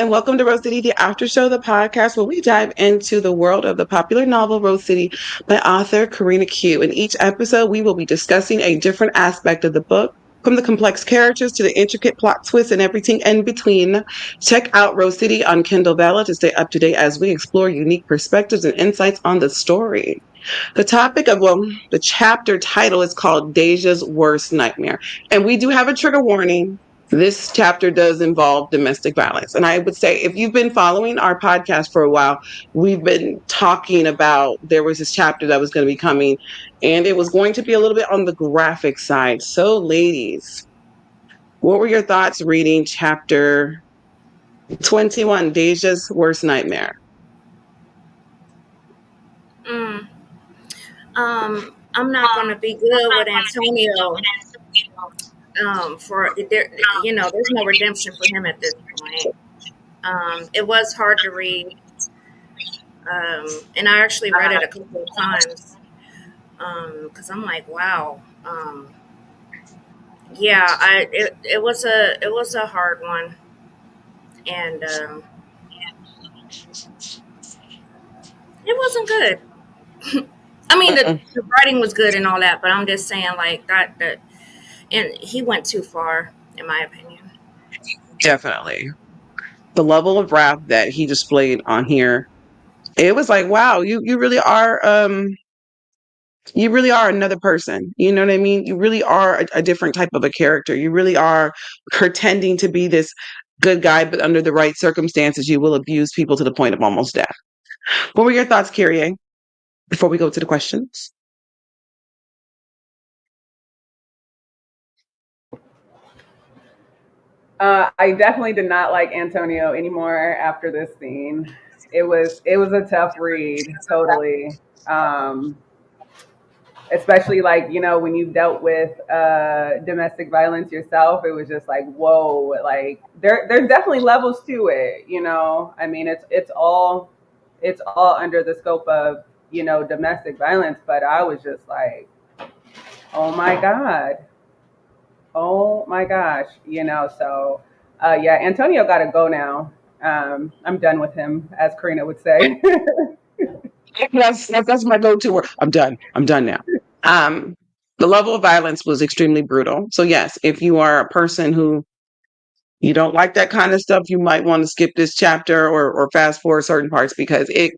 and welcome to Rose City, the After Show, the podcast where we dive into the world of the popular novel Rose City by author Corenna Khieu. In each episode, we will be discussing a different aspect of the book, from the complex characters to the intricate plot twists and everything in between. Check out Rose City on Kindle Vella to stay up to date as we explore unique perspectives and insights on the story. The chapter title is called Deja's Worst Nightmare. And we do have a trigger warning. This chapter does involve domestic violence. And I would say if you've been following our podcast for a while, we've been talking about there was this chapter that was going to be coming, and it was going to be a little bit on the graphic side. So, ladies, what were your thoughts reading chapter 21, Deja's Worst Nightmare? Mm. I'm not gonna be good with Antonio. For there, there's no redemption for him at this point. It was hard to read, and I actually read it a couple of times because I'm like, wow. Yeah, it was a hard one, and it wasn't good. I mean, the writing was good and all that, but I'm just saying like that, and he went too far, in my opinion. Definitely. The level of wrath that he displayed on here, it was like, wow, you really are another person. You know what I mean? You really are a different type of a character. You really are pretending to be this good guy, but under the right circumstances, you will abuse people to the point of almost death. What were your thoughts, Kyrie, before we go to the questions? I definitely did not like Antonio anymore after this scene. It was a tough read, totally. Especially like when you've dealt with domestic violence yourself, it was just like whoa, like there's definitely levels to it. I mean, it's all under the scope of domestic violence, but I was just like, oh my god, oh my gosh, so yeah, Antonio got to go now. I'm done with him, as Corenna would say. That's my go-to word. I'm done. I'm done now. Um, the level of violence was extremely brutal. So yes, if you are a person who you don't like that kind of stuff, you might want to skip this chapter or fast forward certain parts because it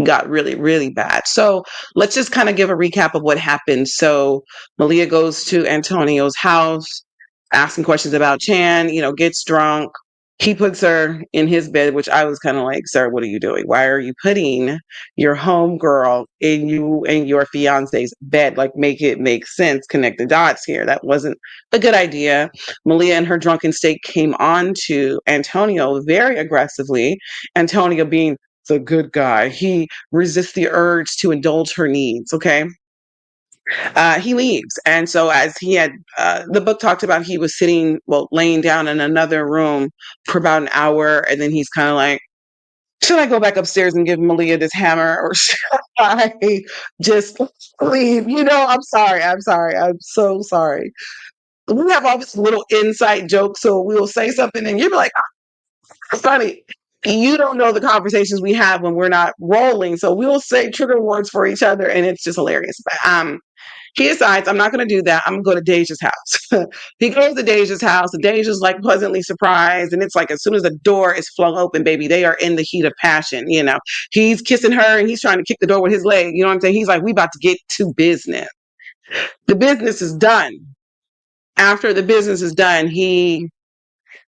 got really, really bad. So let's just kind of give a recap of what happened. So Malia goes to Antonio's house, asking questions about Chan, gets drunk. He puts her in his bed, which I was kind of like, sir, what are you doing? Why are you putting your home girl in you and your fiance's bed? Like, make it make sense, connect the dots here. That wasn't a good idea. Malia, in her drunken state, came on to Antonio very aggressively. Antonio, being the good guy, he resists the urge to indulge her needs. Okay. He leaves. And so, as he had, the book talked about, he was sitting, well, laying down in another room for about an hour. And then he's kind of like, should I go back upstairs and give Malia this hammer, or should I just leave? I'm sorry. I'm sorry. I'm so sorry. We have all this little inside joke. So we'll say something and you'll be like, funny. You don't know the conversations we have when we're not rolling. So we'll say trigger words for each other and it's just hilarious. But he decides, I'm not going to do that. I'm going to go to Deja's house. He goes to Deja's house, and Deja's like pleasantly surprised. And it's like, as soon as the door is flung open, baby, they are in the heat of passion. He's kissing her and he's trying to kick the door with his leg. You know what I'm saying? He's like, we about to get to business. The business is done. After the business is done, he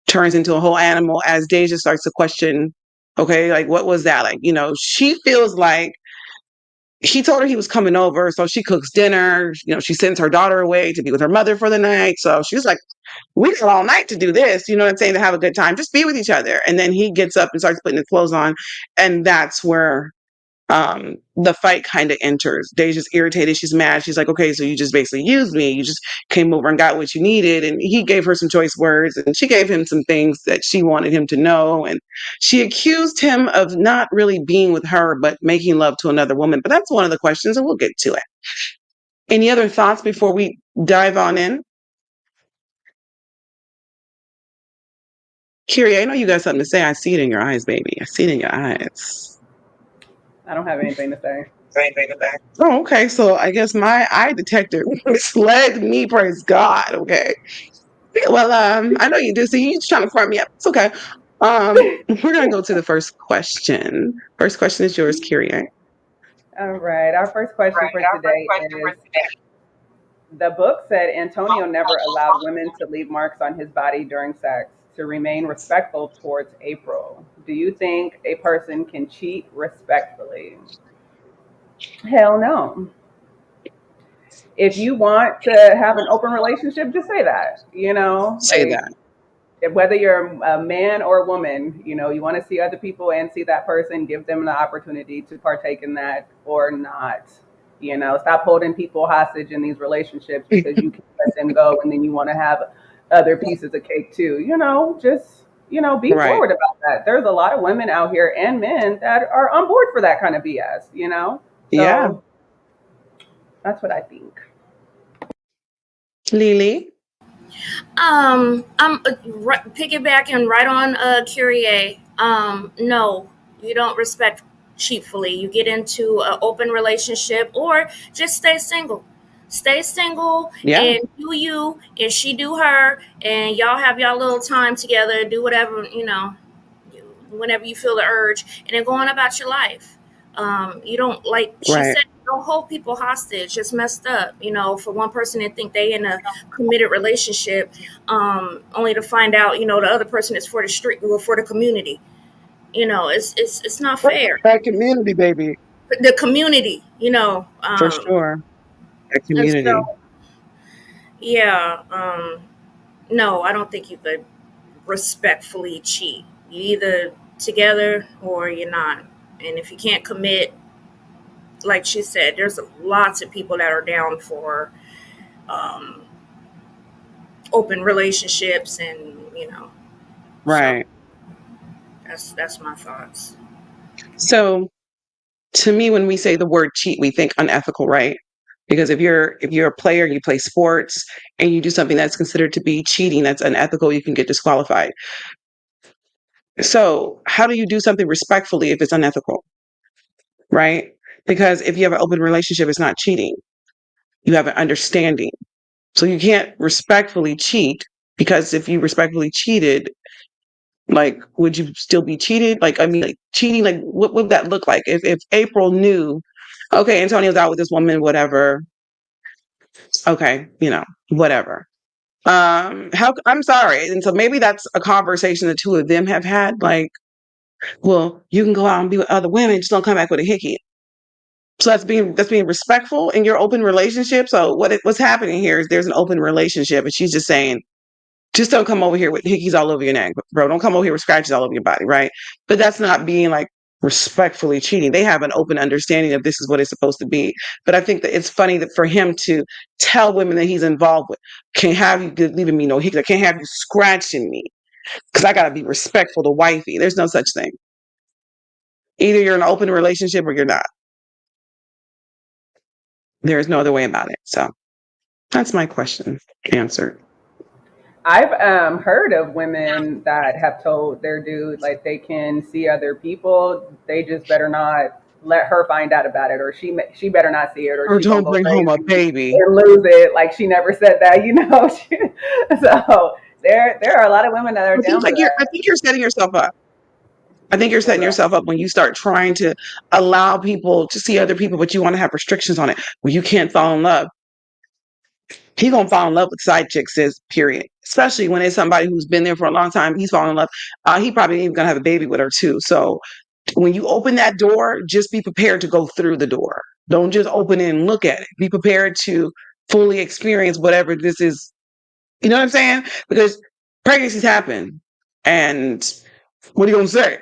turns into a whole animal as Deja starts to question, okay, like, what was that? Like, she feels like he told her he was coming over, so she cooks dinner. She sends her daughter away to be with her mother for the night. So she's like, we got all night to do this, you know what I'm saying, to have a good time. Just be with each other. And then he gets up and starts putting his clothes on. And that's where the fight kind of enters. Deja's irritated. She's mad. She's like, okay, so you just basically used me. You just came over and got what you needed. And he gave her some choice words and she gave him some things that she wanted him to know. And she accused him of not really being with her, but making love to another woman. But that's one of the questions and we'll get to it. Any other thoughts before we dive on in? Kyrie, I know you got something to say. I see it in your eyes, baby. I see it in your eyes. I don't have anything to say. Oh, okay. So I guess my eye detector misled me. Praise God. Okay. Well, I know you do. See, you're trying to front me up. It's okay. We're gonna go to the first question. First question is yours, Kyrie. All right. Our first question for today is: the book said Antonio never allowed women to leave marks on his body during sex to remain respectful towards April. Do you think a person can cheat respectfully? Hell no. If you want to have an open relationship, just say that. Say Like, that. whether you're a man or a woman, you want to see other people and see that person, give them the opportunity to partake in that or not. Stop holding people hostage in these relationships because you can't let them go and then you want to have other pieces of cake too. Just, be Right. forward about that. There's a lot of women out here and men that are on board for that kind of BS. Yeah. So that's what I think. Lily. I'm piggybacking right on Curie. No, you don't respect cheaply. You get into an open relationship or just stay single. Stay single Yeah. and do you and she do her and y'all have y'all little time together, do whatever, whenever you feel the urge, and then go on about your life. You don't, like she Right. said, don't hold people hostage. It's messed up, for one person to think they in a committed relationship, only to find out, the other person is for the street or for the community. It's not fair. That community, baby. The community, For sure. That and community. so yeah, no, I don't think you could respectfully cheat. You either together or you're not. And if you can't commit, like she said, there's lots of people that are down for um, open relationships, and so Right. that's my thoughts. So to me, when we say the word cheat, we think unethical, right? Because if you're a player, you play sports and you do something that's considered to be cheating, that's unethical, you can get disqualified. So how do you do something respectfully if it's unethical, right? Because if you have an open relationship, it's not cheating. You have an understanding. So you can't respectfully cheat because if you respectfully cheated, like, would you still be cheated? Like, I mean, like cheating, like what would that look like? If April knew, okay, Antonio's out with this woman, whatever. Okay, whatever. How I'm sorry. And so maybe that's a conversation the two of them have had, like, well, you can go out and be with other women, just don't come back with a hickey. So that's being respectful in your open relationship. So what's happening here is there's an open relationship, and she's just saying, just don't come over here with hickeys all over your neck, bro. Don't come over here with scratches all over your body, right? But that's not being like respectfully cheating. They have an open understanding of this is what it's supposed to be. But I think that it's funny that for him to tell women that he's involved with, can't have you leaving me no hickeys. I can't have you scratching me because I got to be respectful to wifey. There's no such thing. Either you're in an open relationship or you're not. There is no other way about it. So that's my question answered. I've heard of women that have told their dude like they can see other people. They just better not let her find out about it, or she better not see it, or Or she gonna don't go bring home crazy a baby. and lose it. Like she never said that. So there are a lot of women that are down for I that. think you're setting yourself up. I think you're For setting real. yourself up when you start trying to allow people to see other people, but you want to have restrictions on it. Well, you can't fall in love. He gonna fall in love with side chicks, says period. Especially when it's somebody who's been there for a long time. He's falling in love. He probably ain't even gonna have a baby with her too. So when you open that door, just be prepared to go through the door. Don't just open it and look at it. Be prepared to fully experience whatever this is. You know what I'm saying? Because pregnancies happen. And what are you gonna say?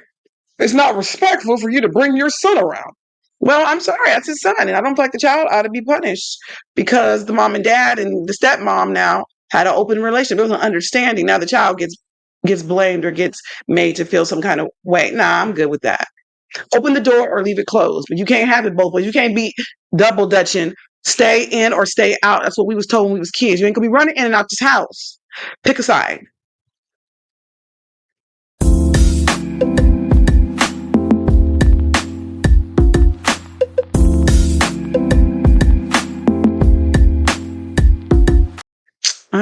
It's not respectful for you to bring your son around. Well, I'm sorry, that's his son, and I don't feel like the child ought to be punished because the mom and dad and the stepmom now had an open relationship. It was an understanding. Now the child gets blamed or gets made to feel some kind of way. Nah, I'm good with that. Open the door or leave it closed, but you can't have it both ways. You can't be double dutching. Stay in or stay out. That's what we was told when we was kids. You ain't gonna be running in and out this house. Pick a side.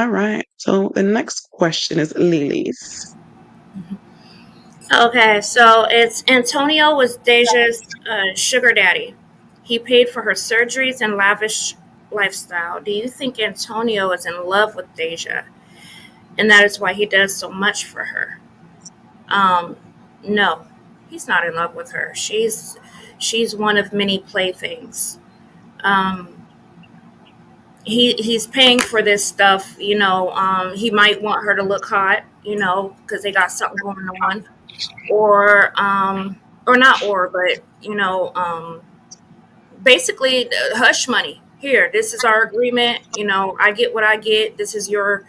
right. So the next question is Lily's. Okay, so it's Antonio was Deja's sugar daddy. He paid for her surgeries and lavish lifestyle. Do you think Antonio is in love with Deja, and that is why he does so much for her? Um, no, he's not in love with her. She's one of many playthings. Um, he's paying for this stuff. He might want her to look hot. Because they got something going on, or not, but basically hush money. Here, this is our agreement. I get what I get. This is your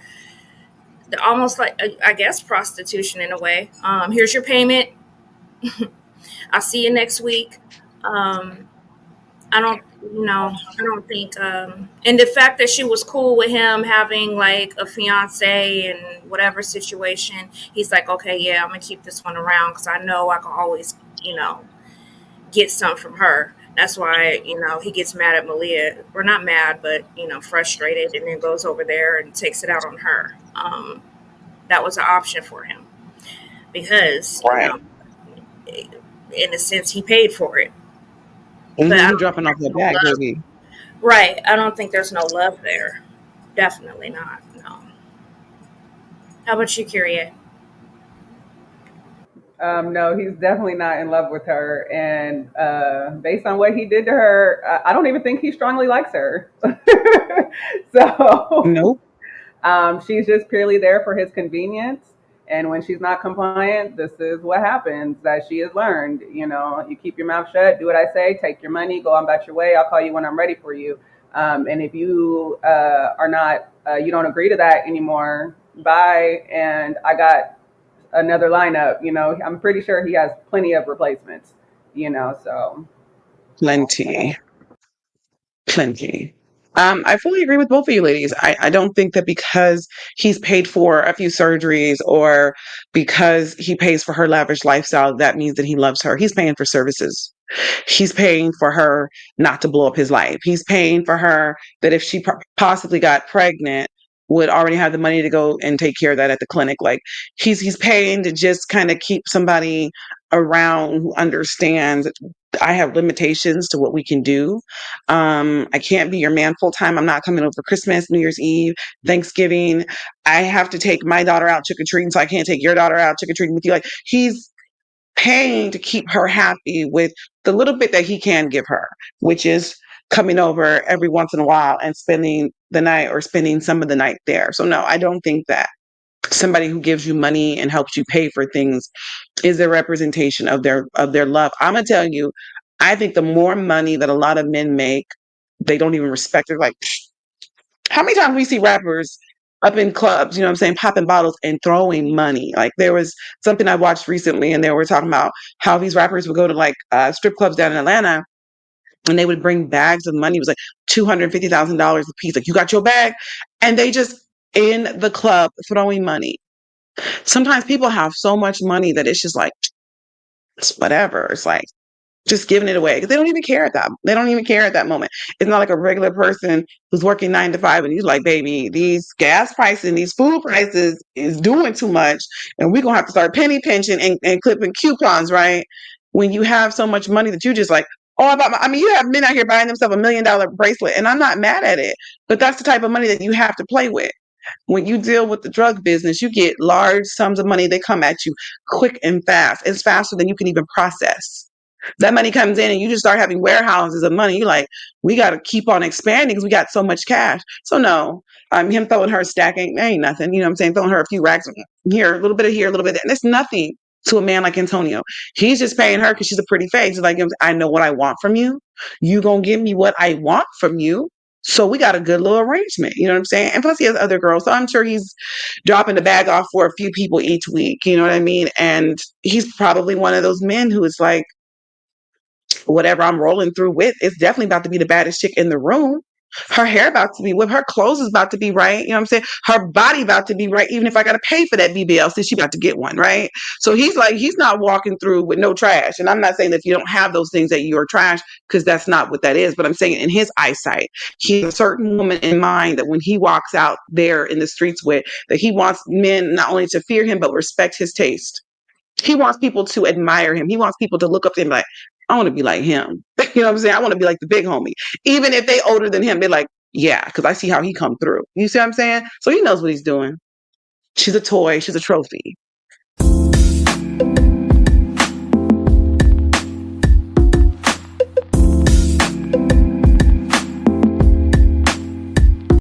almost like I guess prostitution in a way. Here's your payment. I'll see you next week. Um, I don't think, and the fact that she was cool with him having like a fiance and whatever situation, he's like, okay, yeah, I'm gonna keep this one around because I know I can always, get some from her. That's why, he gets mad at Malia, or not mad, but, frustrated, and then goes over there and takes it out on her. That was an option for him because, Right. in a sense, he paid for it. But I He don't dropping think off there's that no bag, love. baby. Right. I don't think there's no love there. Definitely not. No. How about you, Kyrie? No, he's definitely not in love with her. And based on what he did to her, I don't even think he strongly likes her. So Nope. she's just purely there for his convenience. And when she's not compliant, this is what happens that she has learned. You keep your mouth shut, do what I say, take your money, go on about your way. I'll call you when I'm ready for you. And if you are not, you don't agree to that anymore, bye. And I got another lineup. I'm pretty sure he has plenty of replacements. So Plenty. Plenty. I fully agree with both of you ladies. I don't think that because he's paid for a few surgeries or because he pays for her lavish lifestyle, that means that he loves her. He's paying for services. He's paying for her not to blow up his life. He's paying for her that if she possibly got pregnant, would already have the money to go and take care of that at the clinic. Like he's paying to just kind of keep somebody around who understands I have limitations to what we can do. I can't be your man full time. I'm not coming over Christmas, New Year's Eve, Thanksgiving. I have to take my daughter out trick or treating, so I can't take your daughter out trick or treating with you. Like he's paying to keep her happy with the little bit that he can give her, which is coming over every once in a while and spending the night or spending some of the night there. So no, I don't think that somebody who gives you money and helps you pay for things is a representation of their love. I'm gonna tell you, I think the more money that a lot of men make, they don't even respect it. Like, how many times we see rappers up in clubs, you know what I'm saying, popping bottles and throwing money. Like there was something I watched recently and they were talking about how these rappers would go to like strip clubs down in Atlanta and they would bring bags of money. It was like $250,000 a piece. Like you got your bag, and they just in the club throwing money. Sometimes people have so much money that it's just like it's whatever. It's like just giving it away because they don't even care at that. They don't even care at that moment. It's not like a regular person who's working 9 to 5 and he's like, baby, these gas prices and these food prices is doing too much, and we're gonna have to start penny pinching and clipping coupons, right? When you have so much money that you just like, oh, I mean, you have men out here buying themselves $1 million bracelet, and I'm not mad at it, but that's the type of money that you have to play with. When you deal with the drug business, you get large sums of money. They come at you quick and fast. It's faster than you can even process. That money comes in and you just start having warehouses of money. You're like, we got to keep on expanding because we got so much cash. So no, him throwing her a stack ain't nothing. You know what I'm saying? Throwing her a few racks here, a little bit of here, a little bit of that. And it's nothing to a man like Antonio. He's just paying her because she's a pretty face. He's like, I know what I want from you. You gonna give me what I want from you. So we got a good little arrangement. You know what I'm saying? And plus he has other girls. So I'm sure he's dropping the bag off for a few people each week. You know what I mean? And he's probably one of those men who is like, whatever I'm rolling through with, it's definitely about to be the baddest chick in the room. Her hair about to be whipped. Her clothes is about to be right. You know what I'm saying? Her body about to be right. Even if I got to pay for that BBL, since she about to get one, right? So he's like, he's not walking through with no trash. And I'm not saying that if you don't have those things that you're trash, because that's not what that is. But I'm saying in his eyesight, he has a certain woman in mind that when he walks out there in the streets with, that he wants men not only to fear him, but respect his taste. He wants people to admire him. He wants people to look up to him like, I want to be like him. You know what I'm saying? I want to be like the big homie. Even if they older than him, they're like, yeah, because I see how he come through. You see what I'm saying? So he knows what he's doing. She's a toy. She's a trophy.